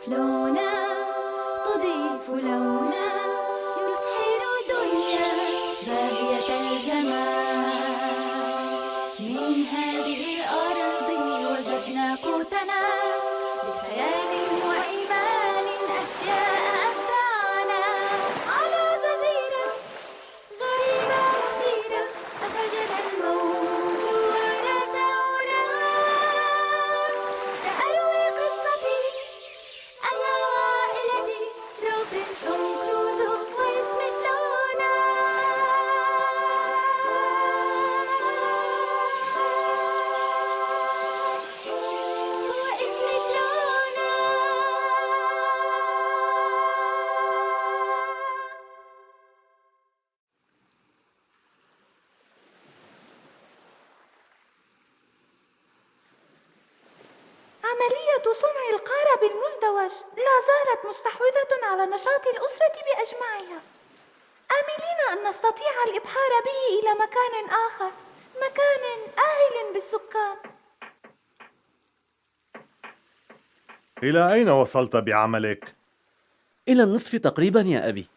فلونا تضيف لونا تسحر دنيا باهية الجمال. من هذه الأرض وجدنا قوتنا بخيال وإيمان أشياء أبدعنا. على جزيرة غريبة مثيرة أخذنا الموج ونسونا. سأروي قصتي أنا وعائلتي روبنسون كروزو واسمي فلونا. واسمي فلونا. عملية صنع القارب المزدوج لا زالت مستحوذة على نشاط الأسرة بأجمعها، آملين أن نستطيع الإبحار به إلى مكان آخر، مكان آهل بالسكان. إلى أين وصلت بعملك؟ إلى النصف تقريبا يا أبي.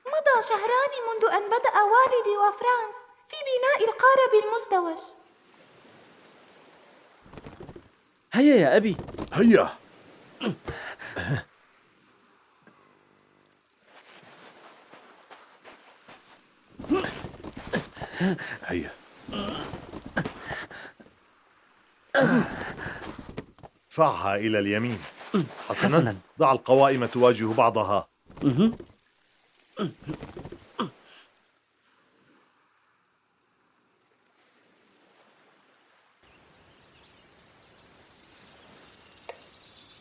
مضى شهران منذ أن بدأ والدي وفرانس في بناء القارب المزدوج. هيا يا أبي. هيا. هيا. ادفعها إلى اليمين. حسناً. ضع القوائم تواجه بعضها.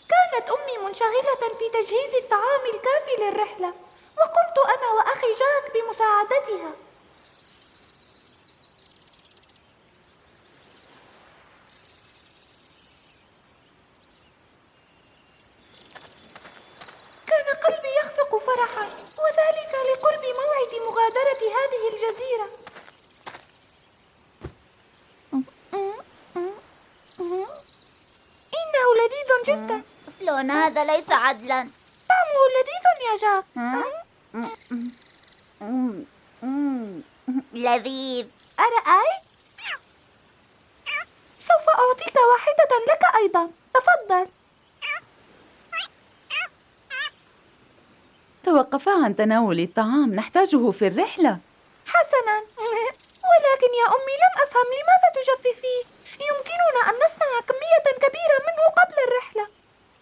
كانت أمي منشغلة في تجهيز الطعام الكافي للرحلة، وقمت أنا وأخي جاك بمساعدتها. كان قلبي يخفق فرحا، وذلك لقرب موعد مغادرة هذه الجزيرة. إنه لذيذ جدا. فلونا، هذا ليس عدلا. طعمه لذيذ يا جاك. لذيذ. أرأيت؟ سوف أعطيك واحدة لك أيضا، تفضل. توقفا عن تناول الطعام، نحتاجه في الرحلة. حسنا، ولكن يا أمي لم أفهم لماذا تجففيه؟ يمكننا أن نصنع كمية كبيرة منه قبل الرحلة.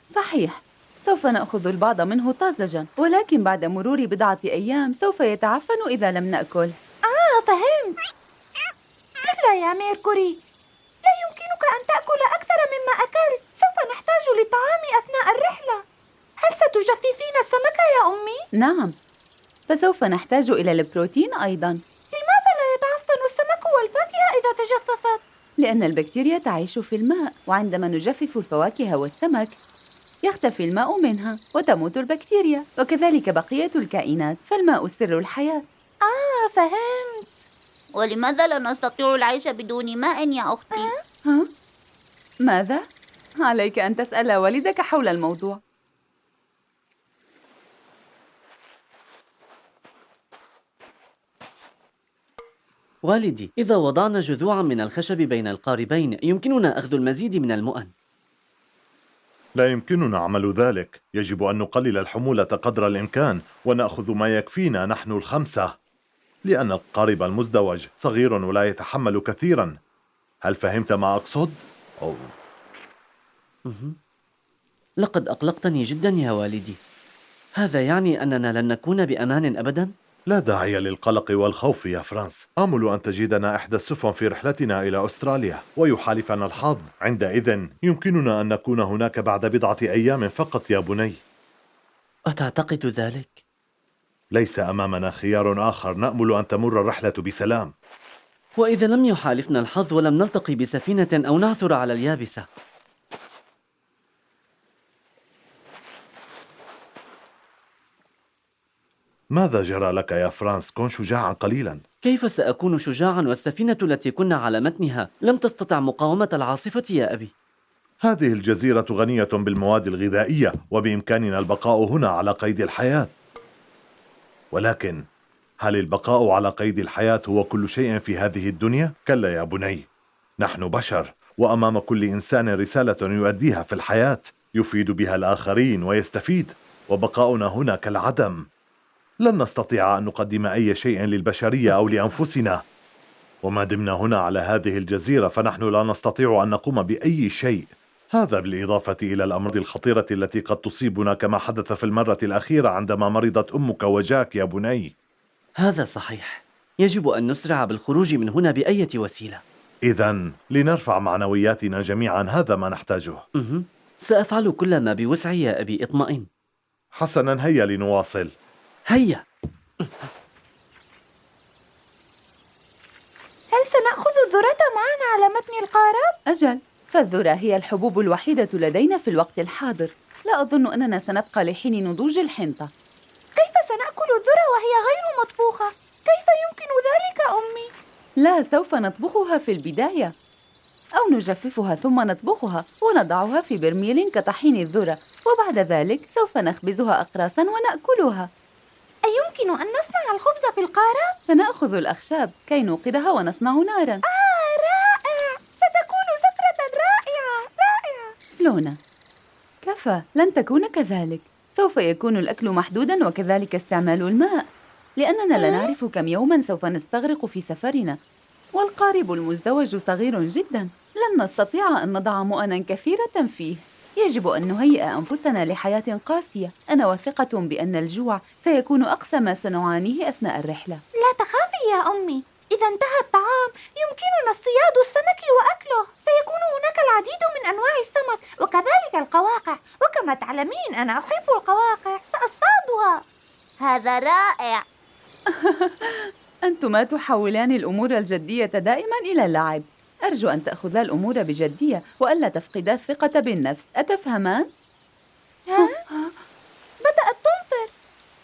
صحيح، سوف نأخذ البعض منه طازجا، ولكن بعد مرور بضعة أيام سوف يتعفن إذا لم نأكل. فهمت. كلا يا ميركوري، لا يمكنك أن تأكل أكثر مما أكلت. سوف نحتاج للطعام أثناء الرحلة. هل ستجففين السمك يا أمي؟ نعم، فسوف نحتاج إلى البروتين أيضا. لماذا لا يتعفن السمك والفاكهة إذا تجففت؟ لأن البكتيريا تعيش في الماء، وعندما نجفف الفواكه والسمك يختفي الماء منها وتموت البكتيريا، وكذلك بقية الكائنات، فالماء سر الحياة. فهمت. ولماذا لا نستطيع العيش بدون ماء يا أختي؟ ها؟ ماذا؟ عليك أن تسأل والدك حول الموضوع. والدي، إذا وضعنا جذوعا من الخشب بين القاربين يمكننا أخذ المزيد من المؤن. لا يمكننا عمل ذلك. يجب أن نقلل الحمولة قدر الإمكان ونأخذ ما يكفينا نحن الخمسة، لأن القارب المزدوج صغير ولا يتحمل كثيرا. هل فهمت ما أقصد؟ لقد أقلقتني جدا يا والدي. هذا يعني أننا لن نكون بأمان أبدا؟ لا داعي للقلق والخوف يا فرانس. آمل أن تجدنا إحدى السفن في رحلتنا إلى أستراليا ويحالفنا الحظ. عندئذ يمكننا أن نكون هناك بعد بضعة أيام فقط يا بني. أتعتقد ذلك؟ ليس أمامنا خيار آخر. نأمل أن تمر الرحلة بسلام. وإذا لم يحالفنا الحظ ولم نلتقي بسفينة أو نعثر على اليابسة؟ ماذا جرى لك يا فرانس؟ كن شجاعا قليلا. كيف سأكون شجاعا والسفينة التي كنا على متنها لم تستطع مقاومة العاصفة يا أبي؟ هذه الجزيرة غنية بالمواد الغذائية وبإمكاننا البقاء هنا على قيد الحياة. ولكن هل البقاء على قيد الحياة هو كل شيء في هذه الدنيا؟ كلا يا بني، نحن بشر، وأمام كل إنسان رسالة يؤديها في الحياة يفيد بها الآخرين ويستفيد، وبقاؤنا هنا كالعدم. لن نستطيع أن نقدم أي شيء للبشرية أو لأنفسنا، وما دمنا هنا على هذه الجزيرة فنحن لا نستطيع أن نقوم بأي شيء. هذا بالإضافة إلى الأمراض الخطيرة التي قد تصيبنا كما حدث في المرة الأخيرة عندما مرضت أمك وجاك يا بني. هذا صحيح. يجب أن نسرع بالخروج من هنا بأية وسيلة. إذن لنرفع معنوياتنا جميعا، هذا ما نحتاجه. سأفعل كل ما بوسعي يا أبي، اطمئن. حسنا، هيا لنواصل. هيا. هل سنأخذ الذرة معنا على متن القارب؟ أجل، فالذرة هي الحبوب الوحيدة لدينا في الوقت الحاضر. لا أظن أننا سنبقى لحين نضوج الحنطة. كيف سنأكل الذرة وهي غير مطبوخة؟ كيف يمكن ذلك أمي؟ لا، سوف نطبخها في البداية، أو نجففها ثم نطبخها ونضعها في برميل كطحين الذرة، وبعد ذلك سوف نخبزها أقراصاً ونأكلها. أيمكن أن نصنع الخبز في القارب؟ سنأخذ الأخشاب كي نوقدها ونصنع ناراً. رائع! ستكون زفرة رائعة رائعة. فلونا، كفى، لن تكون كذلك. سوف يكون الأكل محدوداً وكذلك استعمال الماء، لأننا لا نعرف كم يوماً سوف نستغرق في سفرنا، والقارب المزدوج صغير جداً، لن نستطيع أن نضع مؤناً كثيرة فيه. يجب أن نهيئ أنفسنا لحياة قاسية. أنا واثقة بأن الجوع سيكون أقصى ما سنعانيه أثناء الرحلة. لا تخافي يا أمي، إذا انتهى الطعام يمكننا اصطياد السمك وأكله. سيكون هناك العديد من أنواع السمك وكذلك القواقع، وكما تعلمين أنا أحب القواقع، سأصطادها. هذا رائع. أنتما تحولان الأمور الجدية دائما إلى اللعب. أرجو أن تأخذا الأمور بجدية وألا تفقدا الثقة بالنفس، أتفهمان؟ بدأت تمطر.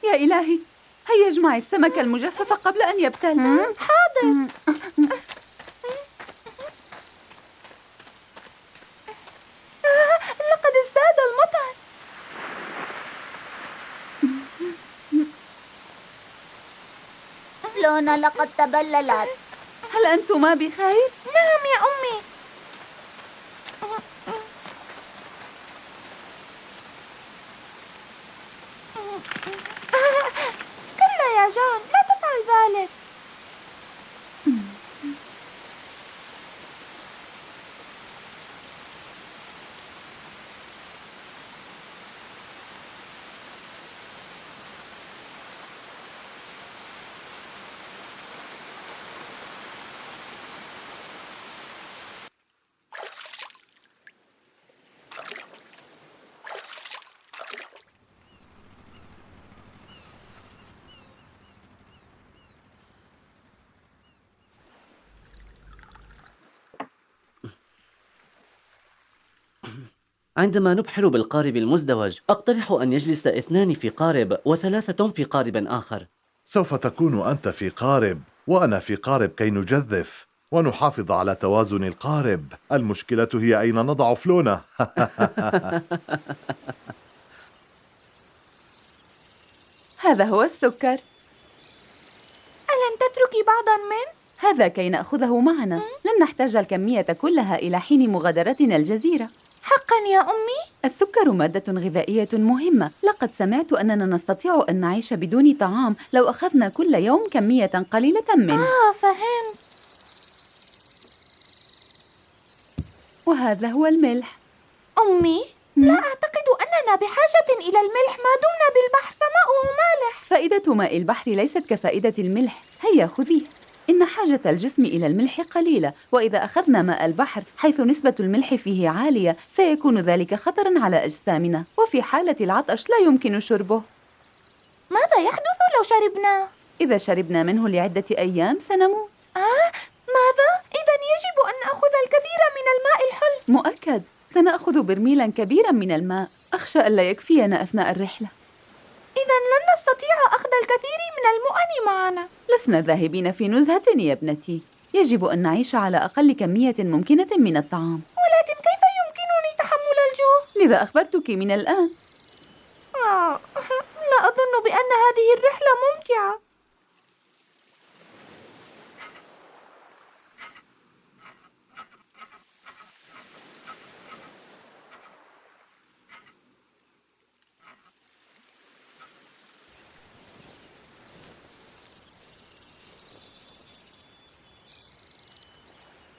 يا إلهي، هيا اجمعي السمك المجفف قبل أن يبتل. حاضر. لقد ازداد المطر. فلونا لقد تبللت. هل أنتما بخير؟ نعم يا أمي. كلا يا جان، لا تفعل ذلك. عندما نبحر بالقارب المزدوج أقترح أن يجلس 2 في قارب و3 في قارب آخر. سوف تكون أنت في قارب وأنا في قارب كي نجذف ونحافظ على توازن القارب. المشكلة هي أين نضع فلونا. هذا هو السكر. ألن تتركي بعضا منه؟ هذا كي نأخذه معنا. لن نحتاج الكمية كلها إلى حين مغادرتنا الجزيرة. حقا يا أمي؟ السكر مادة غذائية مهمة. لقد سمعت أننا نستطيع أن نعيش بدون طعام لو أخذنا كل يوم كمية قليلة منه. فهمت. وهذا هو الملح. أمي، لا أعتقد أننا بحاجة إلى الملح ما دمنا بالبحر، فماؤه مالح. فائدة ماء البحر ليست كفائدة الملح. هيا خذيه. إن حاجة الجسم إلى الملح قليلة، وإذا أخذنا ماء البحر حيث نسبة الملح فيه عالية سيكون ذلك خطراً على أجسامنا، وفي حالة العطش لا يمكن شربه. ماذا يحدث لو شربناه؟ إذا شربنا منه لعدة أيام سنموت. ماذا؟ إذن يجب أن نأخذ الكثير من الماء الحلو. مؤكد، سنأخذ برميلاً كبيراً من الماء. أخشى ألا يكفينا أثناء الرحلة. إذن لن نستطيع أخذ الكثير من المؤن معنا. لسنا ذاهبين في نزهة يا ابنتي. يجب أن نعيش على أقل كمية ممكنة من الطعام. ولكن كيف يمكنني تحمل لذا أخبرتك من الآن. لا أظن بأن هذه الرحلة ممتعة.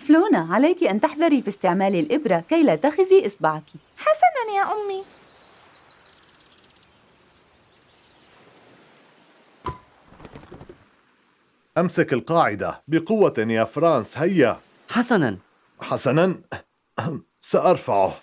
فلونا، عليك أن تحذري في استعمال الإبرة كي لا تخزي إصبعك. حسناً يا أمي. أمسك القاعدة بقوة يا فرانس، هيا. حسناً. حسناً، سأرفعه.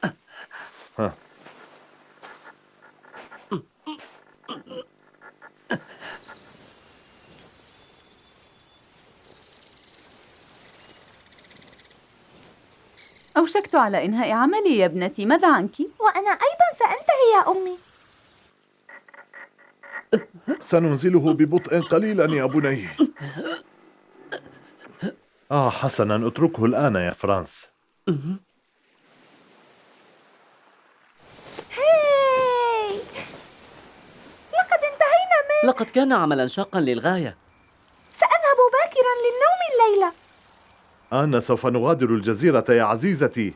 أوشكت على إنهاء عملي يا ابنتي، ماذا عنك؟ وأنا أيضاً سأنتهي يا أمي. سننزله ببطء قليلا يا بني. حسناً، اتركه الآن يا فرانس. هاي! لقد انتهينا من... لقد كان عملاً شاقاً للغاية. سأذهب باكراً للنوم الليلة. أنا سوف نغادر الجزيرة يا عزيزتي.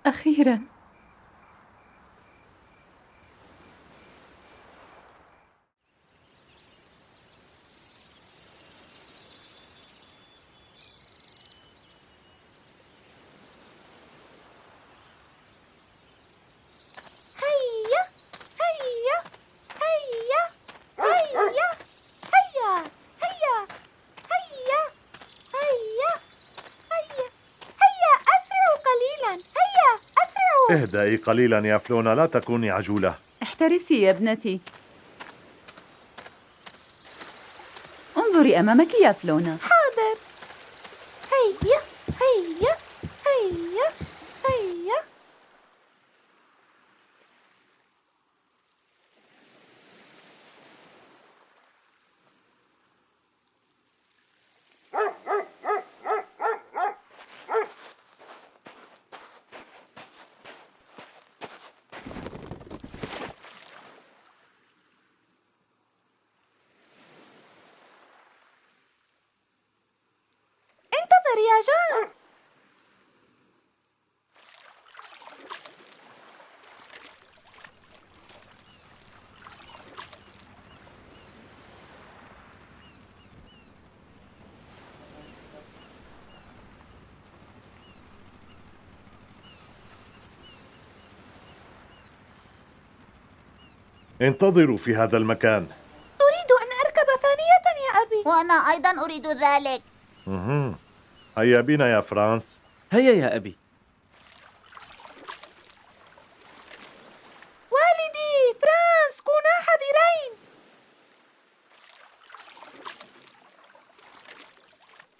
أخيراً. هيا هيا هيا هيا هيا هيا هيا هيا هيا هيا أسرعوا قليلا، هيا أسرعوا. اهدئي قليلا يا فلونا، لا تكوني عجولة. احترسي يا ابنتي. انظري أمامك يا فلونا. حاضر. هيا هيا هيا هيا. انتظر يا جان. انتظروا في هذا المكان. أريد أن أركب ثانية يا أبي. وأنا أيضا أريد ذلك. هيا بنا يا فرانس. هيا يا أبي. والدي فرانس، كونا حذرين.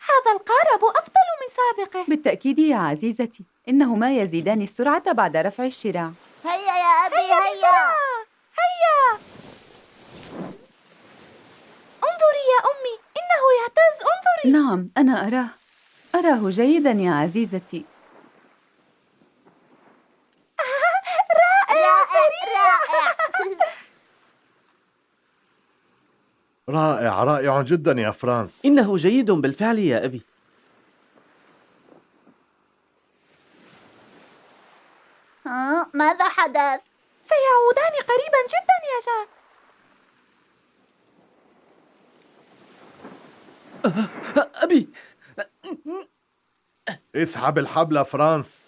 هذا القارب أفضل من سابقه. بالتأكيد يا عزيزتي، إنهما يزيدان السرعة بعد رفع الشراع. هيا يا أبي هيا. هيا. انظري يا أمي، إنه يهتز، انظري. نعم، أنا أراه جيدا يا عزيزتي. رائع رائع، رائع جدا يا فرانس. إنه جيد بالفعل يا أبي. ماذا حدث؟ سيعودان قريبا جدا يا جان. أبي. اسحب الحبل فرانس،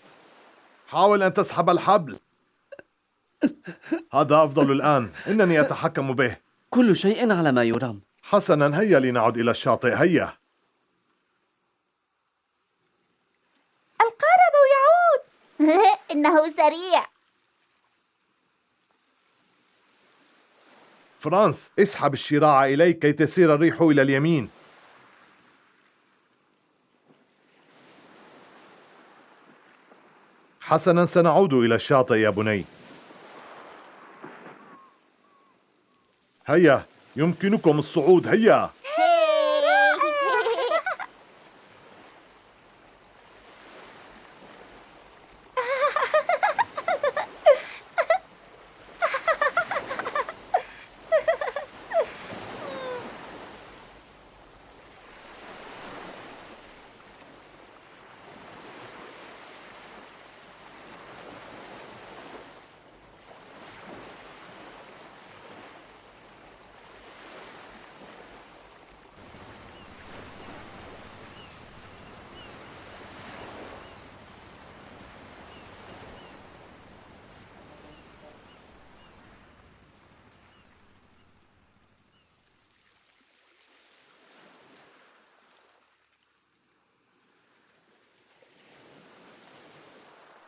حاول أن تسحب الحبل. هذا أفضل الآن، إنني أتحكم به. كل شيء على ما يرام. حسنا، هيا لنعد إلى الشاطئ، هيا. القارب يعود. إنه سريع. فرانس، اسحب الشراع إليك كي تسير الريح إلى اليمين. حسنا، سنعود إلى الشاطئ يا بني. هيا، يمكنكم الصعود، هيا.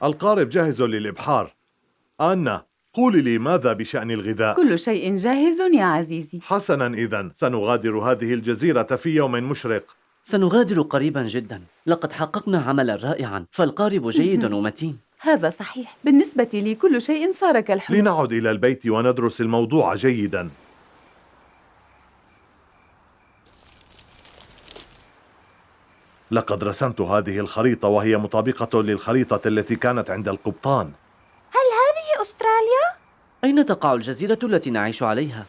القارب جاهز للإبحار. آنا، قولي لي ماذا بشأن الغذاء؟ كل شيء جاهز يا عزيزي. حسناً، إذن سنغادر هذه الجزيرة في يوم مشرق. سنغادر قريبا جدا. لقد حققنا عملا رائعا، فالقارب جيد ومتين. هذا صحيح. بالنسبة لي كل شيء صار كالحلم. لنعد إلى البيت وندرس الموضوع جيداً. لقد رسمت هذه الخريطة وهي مطابقة للخريطة التي كانت عند القبطان. هل هذه أستراليا؟ أين تقع الجزيرة التي نعيش عليها؟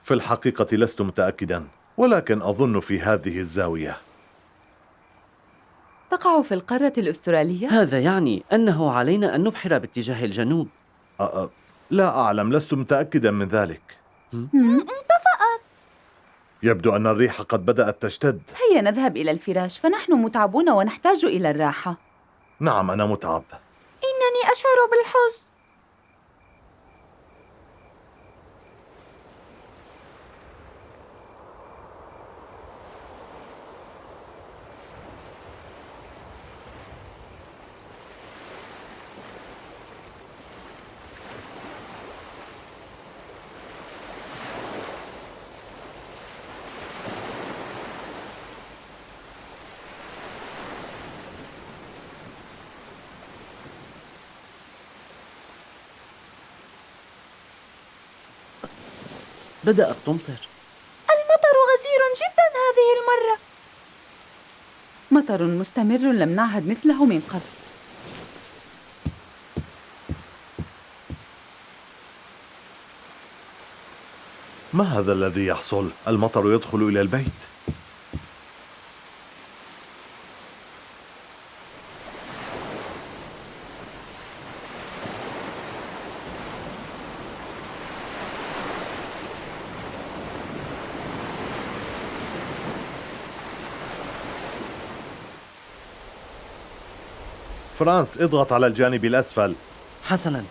في الحقيقة لست متأكداً، ولكن أظن في هذه الزاوية. تقع في القارة الأسترالية؟ هذا يعني أنه علينا أن نبحر باتجاه الجنوب. لا أعلم، لست متأكداً من ذلك. انطفأت. يبدو أن الريح قد بدأت تشتد. هيا نذهب إلى الفراش، فنحن متعبون ونحتاج إلى الراحة. نعم، أنا متعب. إنني أشعر بالحزن. بدأت تمطر. المطر غزير جدا هذه المرة. مطر مستمر لم نعهد مثله من قبل. ما هذا الذي يحصل؟ المطر يدخل إلى البيت. فرانس، اضغط على الجانب الأسفل. حسنا.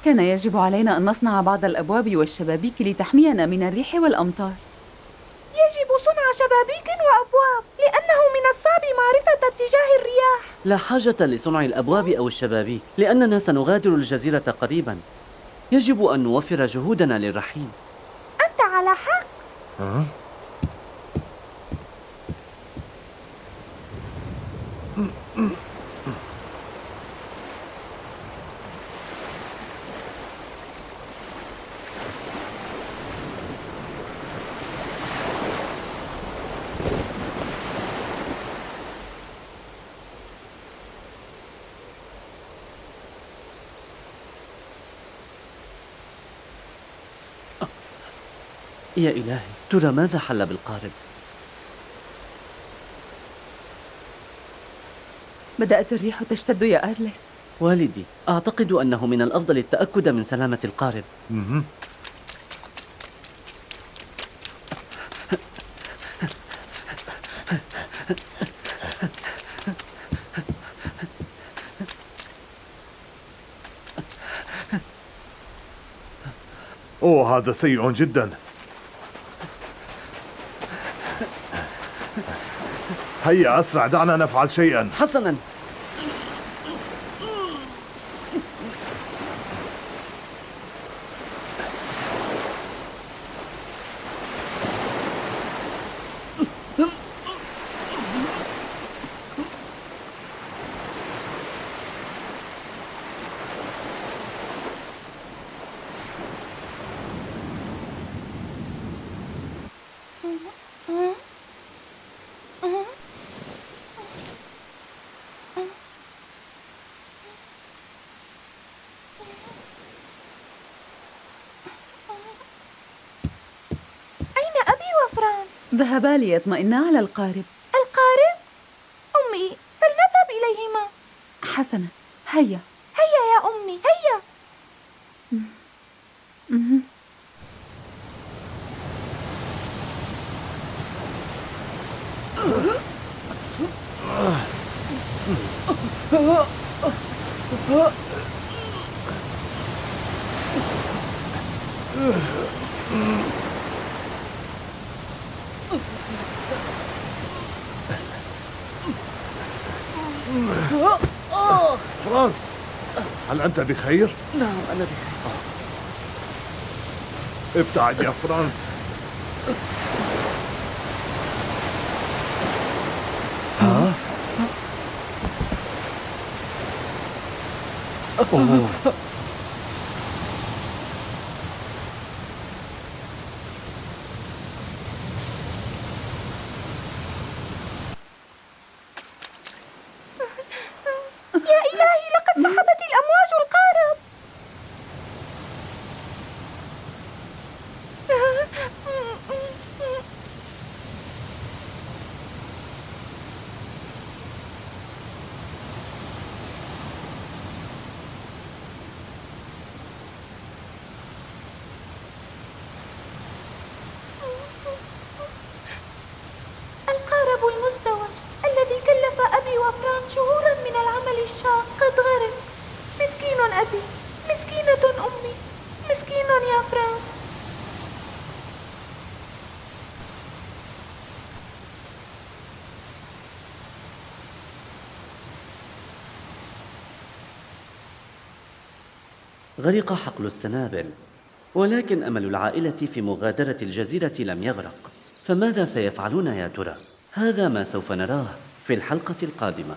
كان يجب علينا أن نصنع بعض الأبواب والشبابيك لتحمينا من الريح والأمطار. يجب صنع شبابيك وأبواب لأنه من الصعب معرفة اتجاه الرياح. لا حاجة لصنع الأبواب أو الشبابيك لأننا سنغادر الجزيرة قريبا. يجب أن نوفر جهودنا للرحيل. أنت على حق. يا إلهي، ترى ماذا حل بالقارب؟ بدأت الريح تشتد يا أرلست. والدي، أعتقد أنه من الأفضل التأكد من سلامة القارب. أوه، هذا سيء جدا. هيا أسرع، دعنا نفعل شيئا. حسنا. ذهبا ليطمئنا على القارب. القارب؟ أمي، فلنذهب إليهما. حسنا، هيا. هيا يا أمي، هيا. فرانس، هل أنت بخير؟ نعم أنا بخير. ابتعد يا فرانس. ها؟ أوه. يا إلهي، لقد سحبت الأمواج القارب. القارب المزدوج الذي كلف أبي وفرانس شهورا من العمل الشاق قد غرق. مسكين أبي، مسكينة أمي، مسكين يا فرانس. غرق حقل السنابل، ولكن أمل العائلة في مغادرة الجزيرة لم يغرق. فماذا سيفعلون يا ترى؟ هذا ما سوف نراه في الحلقة القادمة.